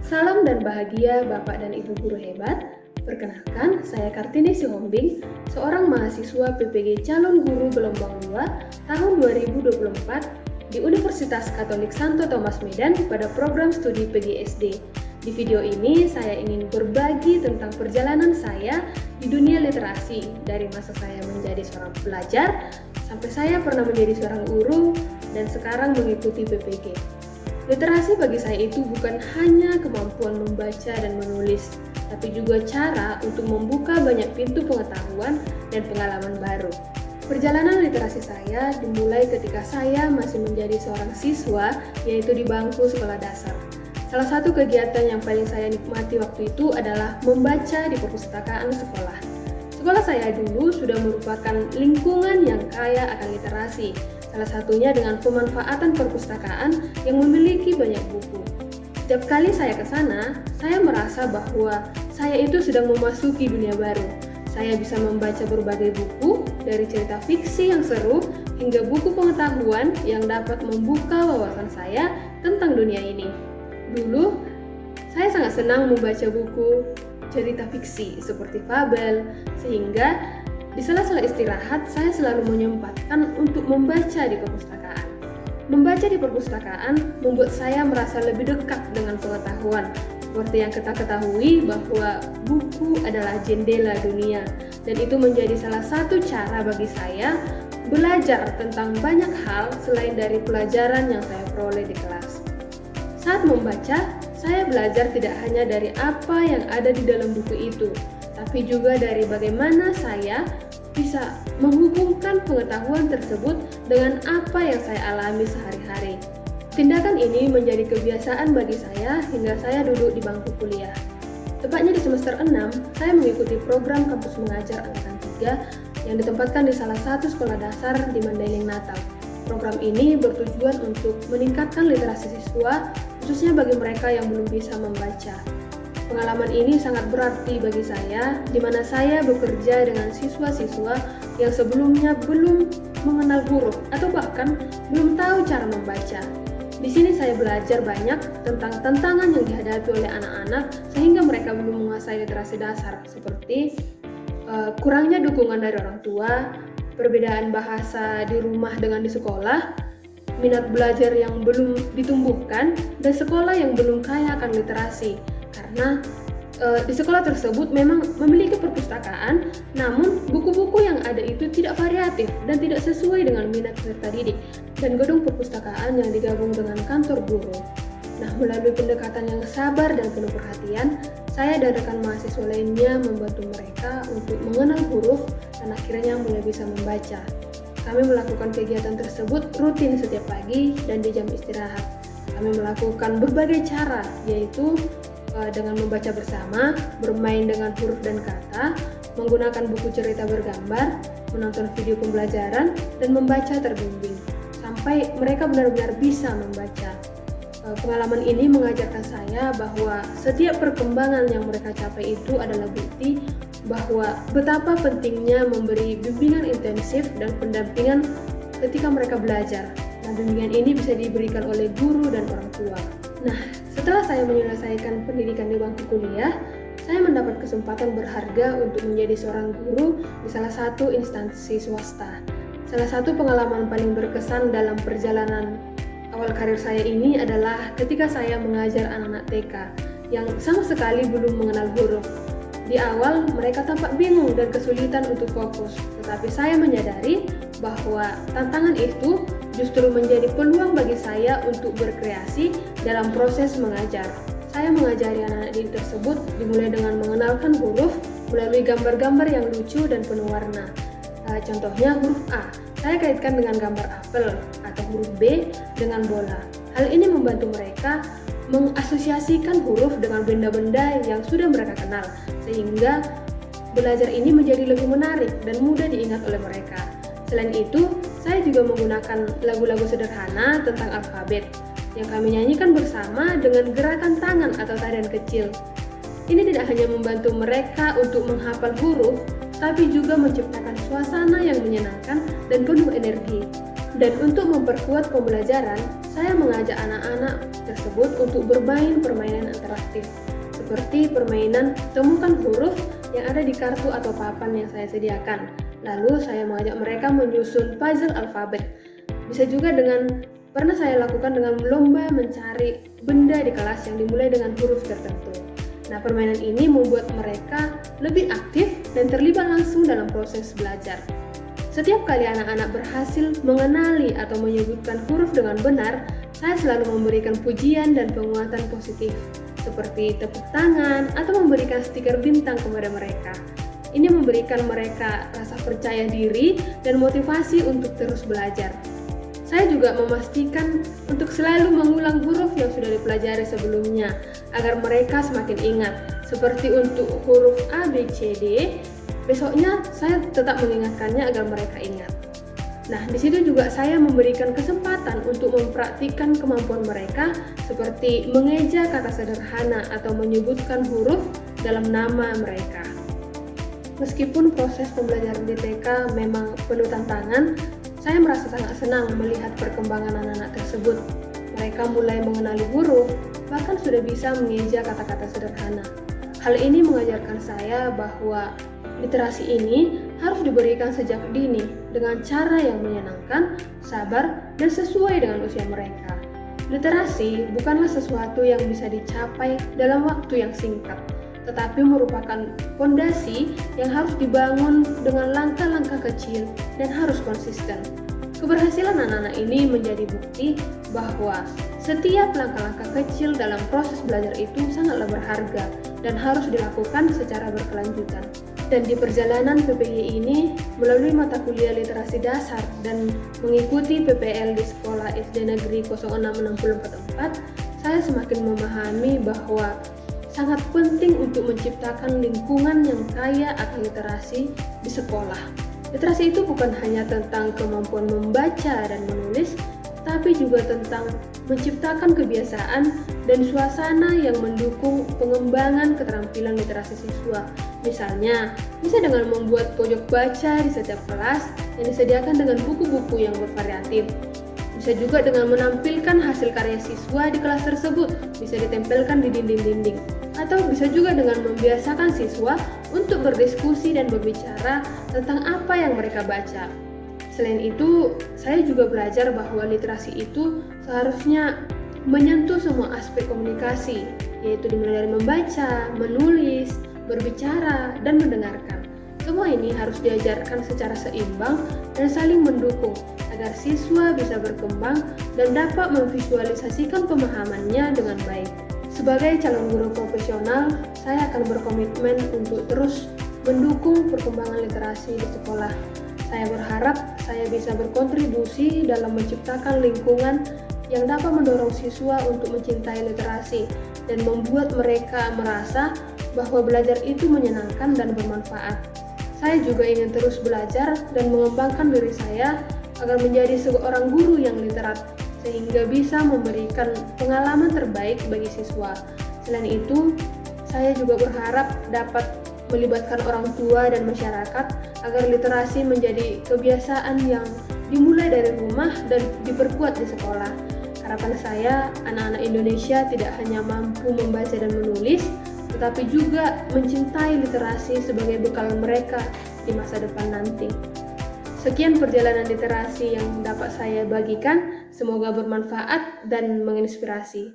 Salam dan bahagia Bapak dan Ibu guru hebat. Perkenalkan, saya Kartini Sihombing, seorang mahasiswa PPG Calon Guru Gelombang 2 tahun 2024 di Universitas Katolik Santo Thomas Medan pada program studi PGSD. Di video ini, saya ingin berbagi tentang perjalanan saya di dunia literasi dari masa saya menjadi seorang pelajar sampai saya pernah menjadi seorang guru dan sekarang mengikuti PPG. Literasi bagi saya itu bukan hanya kemampuan membaca dan menulis, tapi juga cara untuk membuka banyak pintu pengetahuan dan pengalaman baru. Perjalanan literasi saya dimulai ketika saya masih menjadi seorang siswa, yaitu di bangku sekolah dasar. Salah satu kegiatan yang paling saya nikmati waktu itu adalah membaca di perpustakaan sekolah. Sekolah saya dulu sudah merupakan lingkungan yang kaya akan literasi, salah satunya dengan pemanfaatan perpustakaan yang memiliki banyak buku. Setiap kali saya ke sana, saya merasa bahwa saya itu sedang memasuki dunia baru. Saya bisa membaca berbagai buku, dari cerita fiksi yang seru hingga buku pengetahuan yang dapat membuka wawasan saya tentang dunia ini. Dulu, saya sangat senang membaca buku cerita fiksi seperti fabel, sehingga di sela-sela istirahat, saya selalu menyempatkan untuk membaca di perpustakaan. Membaca di perpustakaan membuat saya merasa lebih dekat dengan pengetahuan. Seperti yang kita ketahui bahwa buku adalah jendela dunia, dan itu menjadi salah satu cara bagi saya belajar tentang banyak hal selain dari pelajaran yang saya peroleh di kelas. Saat membaca, saya belajar tidak hanya dari apa yang ada di dalam buku itu, tapi juga dari bagaimana saya bisa menghubungkan pengetahuan tersebut dengan apa yang saya alami sehari-hari. Tindakan ini menjadi kebiasaan bagi saya hingga saya duduk di bangku kuliah. Tepatnya di semester 6, saya mengikuti program kampus mengajar angkatan 3 yang ditempatkan di salah satu sekolah dasar di Mandailing, Natal. Program ini bertujuan untuk meningkatkan literasi siswa, khususnya bagi mereka yang belum bisa membaca. Pengalaman ini sangat berarti bagi saya, di mana saya bekerja dengan siswa-siswa yang sebelumnya belum mengenal huruf atau bahkan belum tahu cara membaca. Di sini saya belajar banyak tentang tantangan yang dihadapi oleh anak-anak sehingga mereka belum menguasai literasi dasar, seperti kurangnya dukungan dari orang tua, perbedaan bahasa di rumah dengan di sekolah, minat belajar yang belum ditumbuhkan, dan sekolah yang belum kaya akan literasi. Karena di sekolah tersebut memang memiliki perpustakaan, namun buku-buku yang ada itu tidak variatif dan tidak sesuai dengan minat peserta didik, dan gedung perpustakaan yang digabung dengan kantor guru. Nah, melalui pendekatan yang sabar dan penuh perhatian, saya dan rekan mahasiswa lainnya membantu mereka untuk mengenal huruf dan akhirnya mulai bisa membaca. Kami melakukan kegiatan tersebut rutin setiap pagi dan di jam istirahat. Kami melakukan berbagai cara, yaitu dengan membaca bersama, bermain dengan huruf dan kata, menggunakan buku cerita bergambar, menonton video pembelajaran, dan membaca terbimbing, sampai mereka benar-benar bisa membaca. Pengalaman ini mengajarkan saya bahwa setiap perkembangan yang mereka capai itu adalah bukti bahwa betapa pentingnya memberi bimbingan intensif dan pendampingan ketika mereka belajar. Nah, bimbingan ini bisa diberikan oleh guru dan orang tua. Nah, setelah saya menyelesaikan pendidikan di bangku kuliah, saya mendapat kesempatan berharga untuk menjadi seorang guru di salah satu instansi swasta. Salah satu pengalaman paling berkesan dalam perjalanan awal karir saya ini adalah ketika saya mengajar anak-anak TK yang sama sekali belum mengenal huruf. Di awal mereka tampak bingung dan kesulitan untuk fokus, tetapi saya menyadari bahwa tantangan itu justru menjadi peluang bagi saya untuk berkreasi dalam proses mengajar. Saya mengajari anak-anak didik tersebut dimulai dengan mengenalkan huruf melalui gambar-gambar yang lucu dan penuh warna. Contohnya huruf A, saya kaitkan dengan gambar apel, atau huruf B dengan bola. Hal ini membantu mereka mengasosiasikan huruf dengan benda-benda yang sudah mereka kenal, sehingga belajar ini menjadi lebih menarik dan mudah diingat oleh mereka. Selain itu, saya juga menggunakan lagu-lagu sederhana tentang alfabet yang kami nyanyikan bersama dengan gerakan tangan atau tarian kecil. Ini tidak hanya membantu mereka untuk menghafal huruf, tapi juga menciptakan suasana yang menyenangkan dan penuh energi. Dan untuk memperkuat pembelajaran, saya mengajak anak-anak tersebut untuk bermain permainan interaktif, seperti permainan temukan huruf yang ada di kartu atau papan yang saya sediakan. Lalu saya mengajak mereka menyusun puzzle alfabet. Bisa juga pernah saya lakukan dengan lomba mencari benda di kelas yang dimulai dengan huruf tertentu. Nah, permainan ini membuat mereka lebih aktif dan terlibat langsung dalam proses belajar. Setiap kali anak-anak berhasil mengenali atau menyebutkan huruf dengan benar, saya selalu memberikan pujian dan penguatan positif, seperti tepuk tangan atau memberikan stiker bintang kepada mereka. Ini memberikan mereka rasa percaya diri dan motivasi untuk terus belajar. Saya juga memastikan untuk selalu mengulang huruf yang sudah dipelajari sebelumnya, agar mereka semakin ingat. Seperti untuk huruf A, B, C, D, besoknya saya tetap mengingatkannya agar mereka ingat. Nah, di situ juga saya memberikan kesempatan untuk mempraktikkan kemampuan mereka seperti mengeja kata sederhana atau menyebutkan huruf dalam nama mereka. Meskipun proses pembelajaran di TK memang penuh tantangan, saya merasa sangat senang melihat perkembangan anak-anak tersebut. Mereka mulai mengenali huruf, bahkan sudah bisa mengeja kata-kata sederhana. Hal ini mengajarkan saya bahwa literasi ini harus diberikan sejak dini dengan cara yang menyenangkan, sabar, dan sesuai dengan usia mereka. Literasi bukanlah sesuatu yang bisa dicapai dalam waktu yang singkat, tetapi merupakan fondasi yang harus dibangun dengan langkah-langkah kecil dan harus konsisten. Keberhasilan anak-anak ini menjadi bukti bahwa setiap langkah-langkah kecil dalam proses belajar itu sangatlah berharga dan harus dilakukan secara berkelanjutan. Dan di perjalanan PPG ini, melalui mata kuliah literasi dasar dan mengikuti PPL di Sekolah SD Negeri 06644, saya semakin memahami bahwa sangat penting untuk menciptakan lingkungan yang kaya akan literasi di sekolah. Literasi itu bukan hanya tentang kemampuan membaca dan menulis, tapi juga tentang menciptakan kebiasaan dan suasana yang mendukung pengembangan keterampilan literasi siswa. Misalnya, bisa dengan membuat pojok baca di setiap kelas yang disediakan dengan buku-buku yang bervariatif. Bisa juga dengan menampilkan hasil karya siswa di kelas tersebut, bisa ditempelkan di dinding-dinding. Atau bisa juga dengan membiasakan siswa untuk berdiskusi dan berbicara tentang apa yang mereka baca. Selain itu, saya juga belajar bahwa literasi itu seharusnya menyentuh semua aspek komunikasi, yaitu dimulai dari membaca, menulis, berbicara, dan mendengarkan. Semua ini harus diajarkan secara seimbang dan saling mendukung agar siswa bisa berkembang dan dapat memvisualisasikan pemahamannya dengan baik. Sebagai calon guru profesional, saya akan berkomitmen untuk terus mendukung perkembangan literasi di sekolah. Saya berharap saya bisa berkontribusi dalam menciptakan lingkungan yang dapat mendorong siswa untuk mencintai literasi dan membuat mereka merasa bahwa belajar itu menyenangkan dan bermanfaat. Saya juga ingin terus belajar dan mengembangkan diri saya agar menjadi seorang guru yang literat, sehingga bisa memberikan pengalaman terbaik bagi siswa. Selain itu, saya juga berharap dapat melibatkan orang tua dan masyarakat agar literasi menjadi kebiasaan yang dimulai dari rumah dan diperkuat di sekolah. Harapan saya, anak-anak Indonesia tidak hanya mampu membaca dan menulis, tetapi juga mencintai literasi sebagai bekal mereka di masa depan nanti. Sekian perjalanan literasi yang dapat saya bagikan, semoga bermanfaat dan menginspirasi.